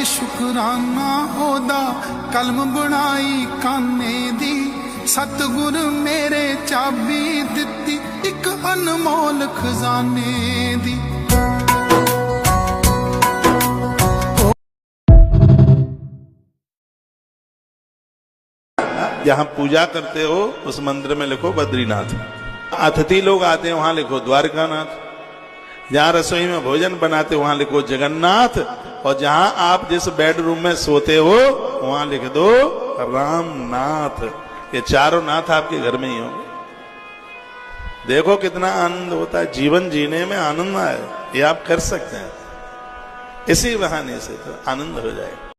शुकराना ओदा कलम बनाई काने दी सतगुर मेरे चाबी दिती एक अनमोल खजाने दी। जहां पूजा करते हो उस मंदिर में लिखो बद्रीनाथ। अतिथि लोग आते हैं वहां लिखो द्वारकानाथ। जहां रसोई में भोजन बनाते हो वहां लिखो जगन्नाथ। और जहां आप जिस बेडरूम में सोते हो वहां लिख दो रामनाथ। ये चारों नाथ आपके घर में ही होंगे। देखो कितना आनंद होता है, जीवन जीने में आनंद आए, ये आप कर सकते हैं। इसी बहाने से तो आनंद हो जाए।